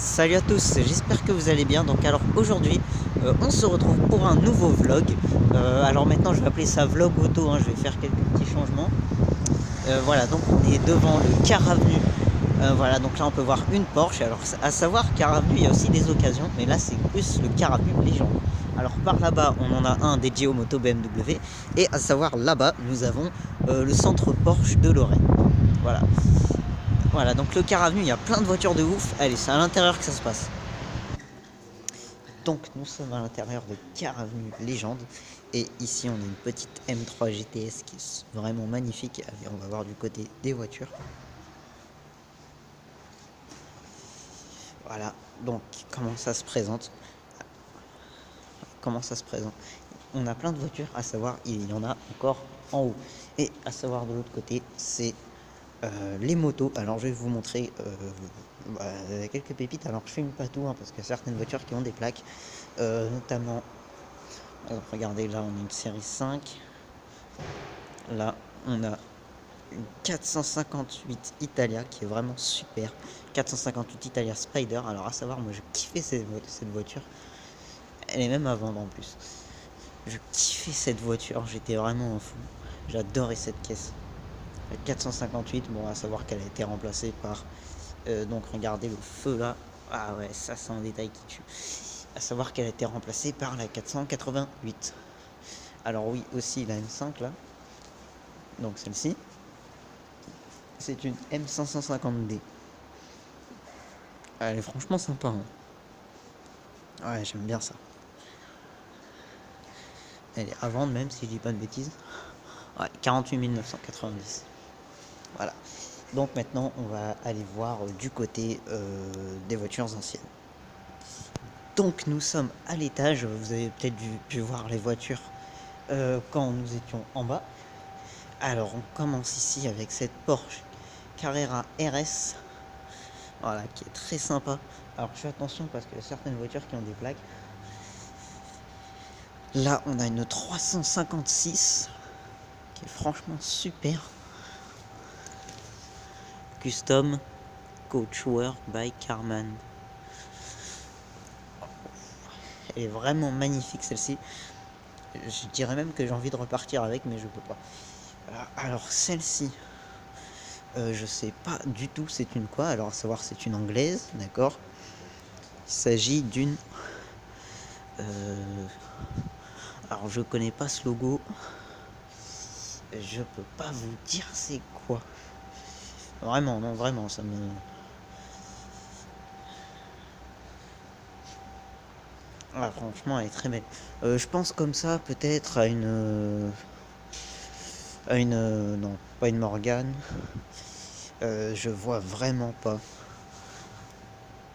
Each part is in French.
Salut à tous, j'espère que vous allez bien. Donc alors aujourd'hui, on se retrouve pour un nouveau vlog. Alors maintenant, je vais appeler ça vlog auto, hein, je vais faire quelques petits changements. Voilà, donc on est devant le Car Avenue. Voilà, donc là on peut voir une Porsche. Alors à savoir, Car Avenue, il y a aussi des occasions, mais là c'est plus le Car Avenue Légende. Alors par là-bas, on en a un dédié aux motos BMW. Et à savoir là-bas, nous avons le centre Porsche de Lorraine. Voilà. Voilà, donc le Car Avenue, il y a plein de voitures de ouf. Allez, c'est à l'intérieur que ça se passe. Donc nous sommes à l'intérieur de Car Avenue Légende. Et ici on a une petite M3 GTS qui est vraiment magnifique. Allez, on va voir du côté des voitures. Voilà, donc comment ça se présente. Comment ça se présente. On a plein de voitures, à savoir il y en a encore en haut. Et à savoir de l'autre côté, c'est les motos. Alors je vais vous montrer quelques pépites. Alors je filme pas tout, hein, parce qu'il y a certaines voitures qui ont des plaques, notamment regardez, là on a une série 5, là on a une 458 Italia qui est vraiment super, 458 Italia Spider. Alors à savoir, moi je kiffais cette voiture, elle est même à vendre en plus. Je kiffais cette voiture, j'étais vraiment un fou, j'adorais cette caisse. La 458, bon, à savoir qu'elle a été remplacée par donc regardez le feu là, ah ouais, ça c'est un détail qui tue. À savoir qu'elle a été remplacée par la 488. Alors oui, aussi la M5 là, donc celle-ci, c'est une M550D. Elle est franchement sympa, hein. Ouais, j'aime bien ça. Elle est à vendre, même si je dis pas de bêtises. Ouais, 48 990. Voilà. Donc maintenant, on va aller voir du côté des voitures anciennes. Donc nous sommes à l'étage. Vous avez peut-être pu voir les voitures quand nous étions en bas. Alors on commence ici avec cette Porsche Carrera RS. Voilà, qui est très sympa. Alors je fais attention parce qu'il y a certaines voitures qui ont des plaques. Là on a une 356 qui est franchement super. Custom Couture by Carman. Elle est vraiment magnifique celle-ci. Je dirais même que j'ai envie de repartir avec, mais je peux pas. Alors celle-ci, je sais pas du tout c'est une quoi. Alors à savoir, c'est une anglaise, d'accord. Il s'agit d'une alors je connais pas ce logo, je peux pas vous dire c'est quoi. Vraiment, non, vraiment, ça me... Ah, franchement, elle est très belle. Je pense comme ça, peut-être à une... non, pas une Morgane. Je vois vraiment pas.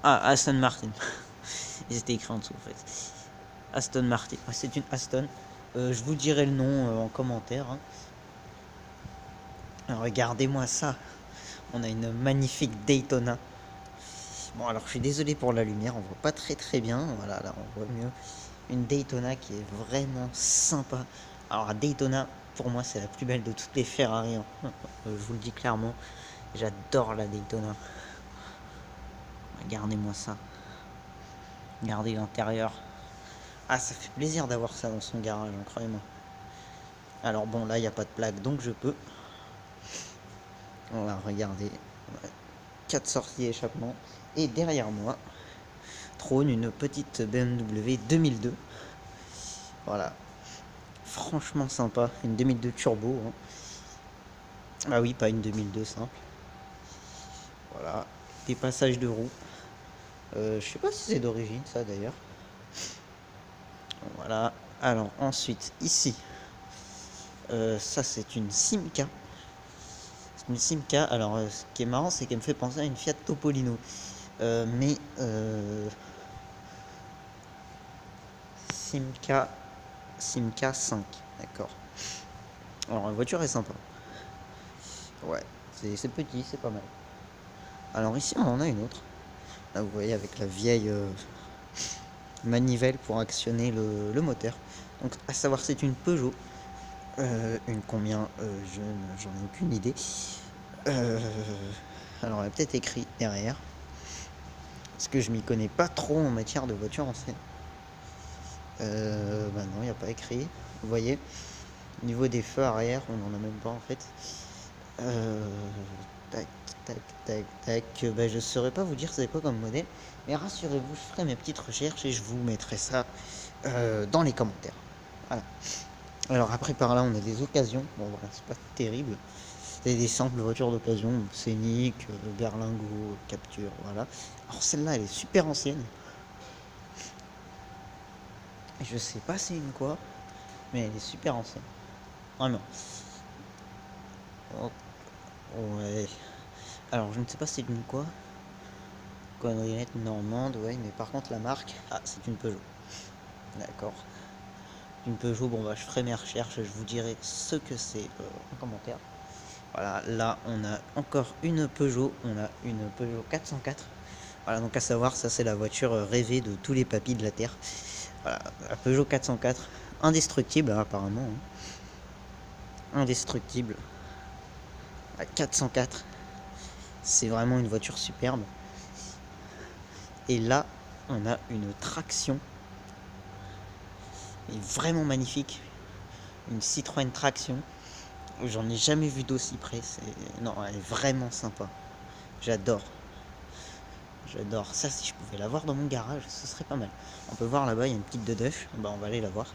Ah, Aston Martin. Ils étaient écrits en dessous, en fait. Aston Martin. Ah, c'est une Aston. Je vous dirai le nom en commentaire, hein. Regardez-moi ça. On a une magnifique Daytona. Bon, alors je suis désolé pour la lumière, on voit pas très bien. Voilà, là on voit mieux. Une Daytona qui est vraiment sympa. Alors, la Daytona, pour moi, c'est la plus belle de toutes les Ferrari, hein. Je vous le dis clairement. J'adore la Daytona. Regardez-moi ça. Regardez l'intérieur. Ah, ça fait plaisir d'avoir ça dans son garage, hein, croyez-moi. Alors bon, là, il n'y a pas de plaque, donc je peux. Voilà, regardez. 4 sorties échappement. Et derrière moi, trône une petite BMW 2002. Voilà. Franchement sympa. Une 2002 turbo, hein. Ah oui, pas une 2002 simple. Voilà. Des passages de roues. Je sais pas si c'est d'origine, ça d'ailleurs. Voilà. Alors ensuite, ici, ça c'est une Simca. C'est une Simca. Alors ce qui est marrant, c'est qu'elle me fait penser à une Fiat Topolino. Mais Simca 5, d'accord. Alors la voiture est sympa. Ouais, c'est petit, c'est pas mal. Alors ici on en a une autre. Là vous voyez, avec la vieille manivelle pour actionner le moteur. Donc à savoir, c'est une Peugeot. Une combien, j'en ai aucune idée. Alors elle a peut-être écrit derrière. Parce que je m'y connais pas trop en matière de voiture ancienne. Bah non, il n'y a pas écrit. Vous voyez, au niveau des feux arrière, on n'en a même pas en fait. Tac, tac, tac, tac. Bah, je saurais pas vous dire c'est quoi comme modèle. Mais rassurez-vous, je ferai mes petites recherches et je vous mettrai ça dans les commentaires. Voilà. Alors après par là, on a des occasions. Bon voilà, c'est pas terrible. C'est des simples voitures d'occasion, Scénic, Berlingot, Capture, voilà. Alors celle-là, elle est super ancienne. Je sais pas c'est une quoi, mais elle est super ancienne. Vraiment. Oh, ouais. Alors je ne sais pas c'est une quoi. Connerie normande, ouais, mais par contre la marque, ah c'est une Peugeot. D'accord. Une Peugeot, bon bah je ferai mes recherches et je vous dirai ce que c'est en commentaire. Voilà, là on a encore une Peugeot, on a une Peugeot 404. Voilà, donc à savoir, ça c'est la voiture rêvée de tous les papis de la Terre. Voilà, la Peugeot 404, indestructible hein, apparemment. Hein. Indestructible. La 404, c'est vraiment une voiture superbe. Et là, on a une traction. Elle est vraiment magnifique. Une Citroën traction. J'en ai jamais vu d'aussi près. Non, elle est vraiment sympa. J'adore. J'adore. Ça, si je pouvais la voir dans mon garage, ce serait pas mal. On peut voir là-bas, il y a une petite Deduche. Bah, on va aller la voir.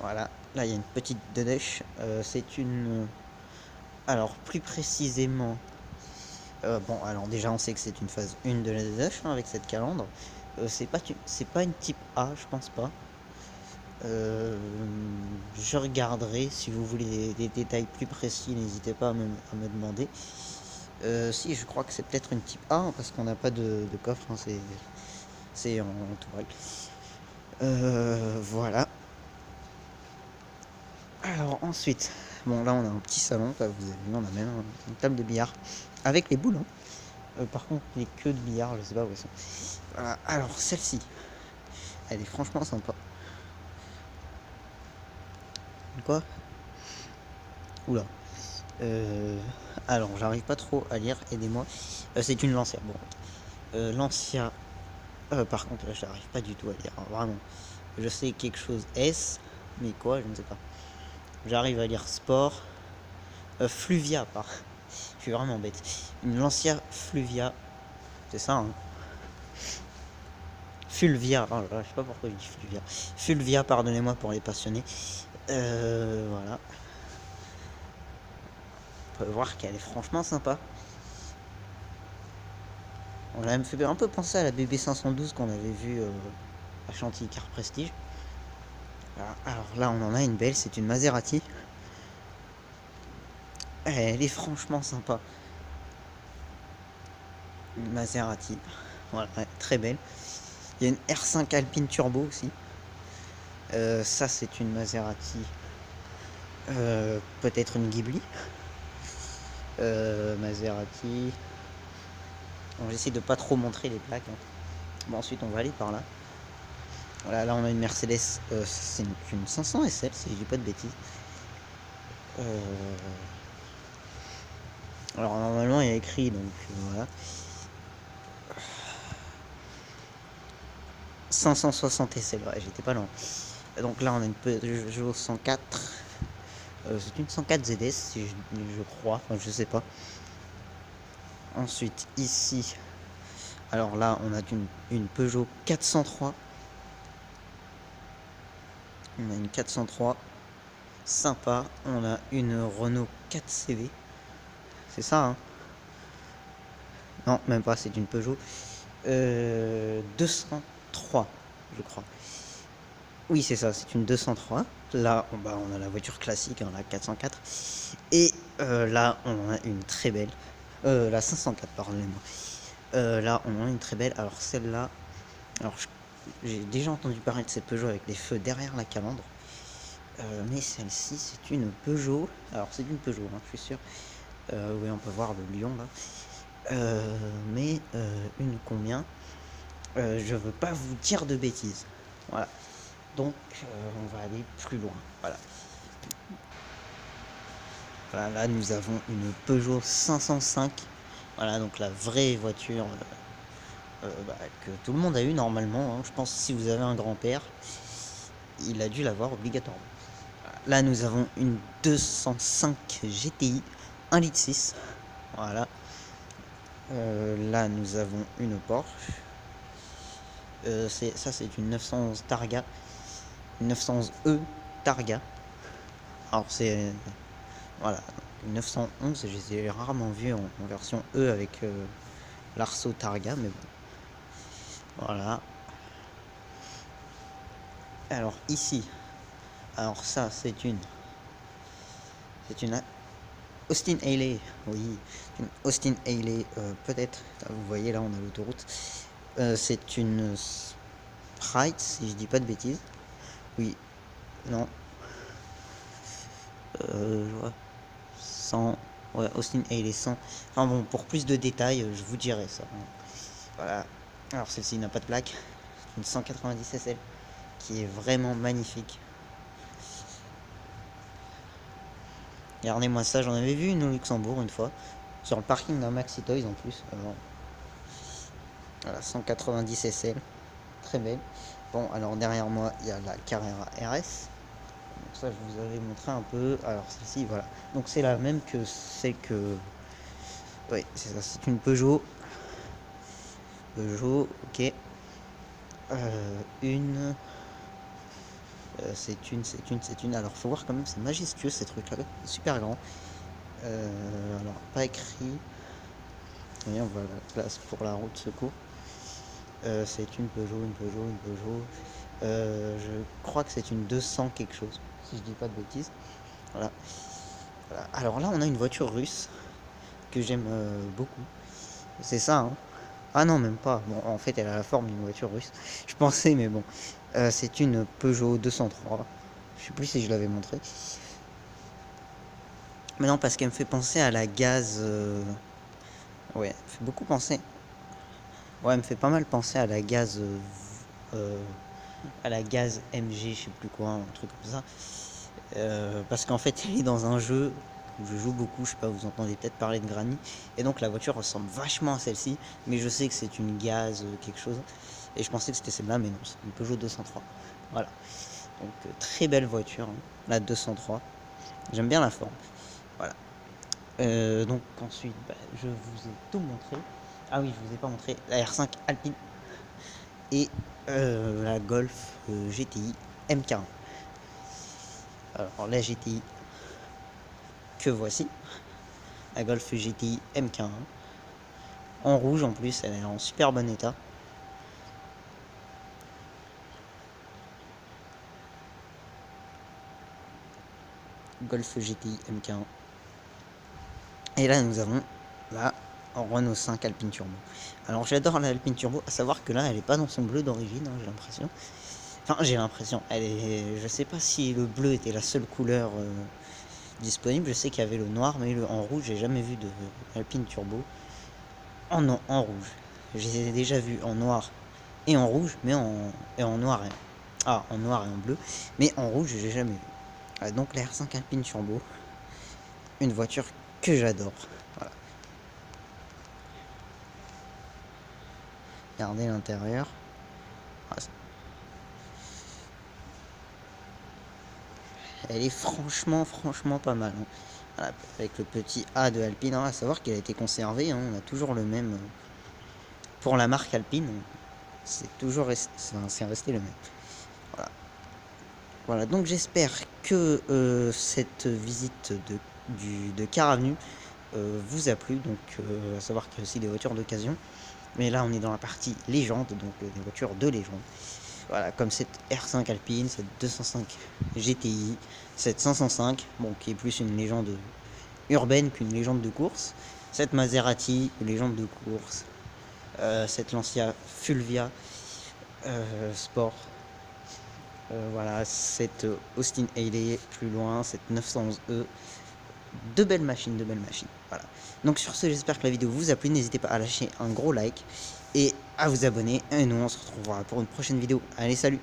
Voilà, là il y a une petite Deduche. C'est une. Alors, plus précisément. Bon, alors déjà, on sait que c'est une phase 1 de la Deduche hein, avec cette calandre. C'est pas une type A, je pense pas. Je regarderai. Si vous voulez des détails plus précis, n'hésitez pas à me demander. Si, je crois que c'est peut-être une type A hein, parce qu'on n'a pas de coffre. Hein, c'est en toile. Voilà. Alors ensuite, bon là on a un petit salon, là, vous avez vu, on a même une table de billard avec les boules. Hein. Par contre les queues de billard, je sais pas où elles sont. Voilà. Alors celle-ci, elle est franchement sympa. Quoi? Oula. Alors j'arrive pas trop à lire, aidez-moi. C'est une Lancia. Bon. Lancia. Par contre là j'arrive pas du tout à lire, hein, vraiment. Je sais quelque chose S, mais quoi, je ne sais pas. J'arrive à lire sport. Fluvia, par. Je suis vraiment bête. Une Lancia Fluvia. C'est ça, hein. Fulvia. Oh là là, je sais pas pourquoi je dis Fluvia. Fulvia, pardonnez-moi pour les passionnés. Voilà. On peut voir qu'elle est franchement sympa. On a même fait un peu penser à la BB 512 qu'on avait vue à Chantilly Car Prestige. Alors là, on en a une belle, c'est une Maserati. Elle est franchement sympa. Une Maserati. Voilà, très belle. Il y a une R5 Alpine Turbo aussi. Ça, c'est une Maserati. Peut-être une Ghibli. Maserati. Bon, j'essaie de pas trop montrer les plaques. Hein. Bon, ensuite, on va aller par là. Voilà, là, on a une Mercedes. C'est une 500 SL, si je dis pas de bêtises. Alors, normalement, il y a écrit, donc voilà. 560 SL, ouais, j'étais pas loin. Donc là, on a une Peugeot 104. C'est une 104 ZS, si je crois, enfin, je sais pas. Ensuite, ici, alors là, on a une Peugeot 403. On a une 403. Sympa. On a une Renault 4CV. C'est ça, hein? Non, même pas, c'est une Peugeot. 203, je crois. Oui, c'est ça, c'est une 203. Là, on a la voiture classique, hein, la 404. Et là, on a une très belle. La 504, pardonnez-moi. Là, on a une très belle. Alors, celle-là. Alors, j'ai déjà entendu parler de cette Peugeot avec les feux derrière la calandre. Mais celle-ci, c'est une Peugeot. Alors, c'est une Peugeot, hein, je suis sûr. Oui, on peut voir le lion là. Mais une combien je veux pas vous dire de bêtises. Voilà. Donc, on va aller plus loin. Voilà. Voilà, là nous avons une Peugeot 505. Voilà, donc la vraie voiture que tout le monde a eu normalement, hein. Je pense que si vous avez un grand-père, il a dû l'avoir obligatoirement. Là nous avons une 205 GTI 1,6 litre. Voilà. Là nous avons une Porsche. C'est une 911 Targa. Une 911E Targa. Alors c'est... Voilà. Une 911, je les ai rarement vus en version E avec l'arceau Targa, mais bon. Voilà. Alors ici, alors ça c'est une Austin Haley, oui, une Austin Haley, peut-être, vous voyez là on a l'autoroute, c'est une Sprite si je dis pas de bêtises, oui, non, ouais, 100, ouais, Austin Haley 100, enfin bon, pour plus de détails, je vous dirai ça, hein. Voilà, alors celle-ci n'a pas de plaque, une 190 SL, qui est vraiment magnifique. Regardez-moi ça, j'en avais vu une au Luxembourg une fois, sur le parking d'un Maxi Toys en plus. Voilà, 190 SL, très belle. Bon, alors derrière moi, il y a la Carrera RS. Donc ça, je vous avais montré un peu. Alors celle-ci, voilà. Donc c'est la même que c'est que... Oui, c'est ça, c'est une Peugeot. Peugeot, ok. C'est une. Alors faut voir quand même, c'est majestueux ces trucs-là, super grand. Alors pas écrit. Et on voit la place pour la route secours. C'est une Peugeot. Je crois que c'est une 200 quelque chose, si je dis pas de bêtises. Voilà. Voilà. Alors là, on a une voiture russe que j'aime beaucoup. C'est ça, hein. Ah non, même pas. Bon, en fait, elle a la forme d'une voiture russe. Je pensais, mais bon. C'est une Peugeot 203. Je sais plus si je l'avais montré. Mais non, parce qu'elle me fait penser à la gaz. Ouais, elle me fait beaucoup penser. Ouais, elle me fait pas mal penser à la gaz. À la gaz MG, je sais plus quoi, un truc comme ça. Parce qu'en fait, elle est dans un jeu où je joue beaucoup, je sais pas, vous entendez peut-être parler de Granny. Et donc la voiture ressemble vachement à celle-ci, mais je sais que c'est une gaz, quelque chose. Et je pensais que c'était celle-là, mais non, c'est une Peugeot 203. Voilà. Donc très belle voiture, hein, la 203. J'aime bien la forme. Voilà. Donc ensuite, je vous ai tout montré. Ah oui, je vous ai pas montré la R5 Alpine et la Golf GTI M40. Alors la GTI que voici, la Golf GTI M40, en rouge en plus, elle est en super bon état. Golf GTI M40. Et là nous avons la Renault 5 Alpine Turbo. Alors j'adore la Alpine Turbo, à savoir que là elle est pas dans son bleu d'origine, hein, j'ai l'impression. Enfin j'ai l'impression, elle est. Je sais pas si le bleu était la seule couleur disponible. Je sais qu'il y avait le noir, mais en rouge j'ai jamais vu de Alpine Turbo en rouge. J'ai déjà vu en noir et en rouge, mais en noir en noir et en bleu, mais en rouge j'ai jamais vu. Voilà, donc la R5 Alpine Turbo, une voiture que j'adore. Voilà. Regardez l'intérieur. Elle est franchement pas mal, hein. Voilà, avec le petit A de Alpine, hein, à savoir qu'elle a été conservée, hein, on a toujours le même pour la marque Alpine, c'est toujours resté, c'est resté le même. Voilà. Voilà, donc j'espère que cette visite de Car Avenue vous a plu. Donc à savoir qu'il y a aussi des voitures d'occasion, mais là on est dans la partie légende, donc des voitures de légende. Voilà, comme cette R5 Alpine, cette 205 GTI, cette 505, bon, qui est plus une légende urbaine qu'une légende de course, cette Maserati, une légende de course, cette Lancia Fulvia Sport, voilà, cette Austin Haley plus loin, cette 911E, de belles machines, voilà. Donc sur ce, j'espère que la vidéo vous a plu, n'hésitez pas à lâcher un gros like et à vous abonner, et nous on se retrouvera pour une prochaine vidéo. Allez, salut!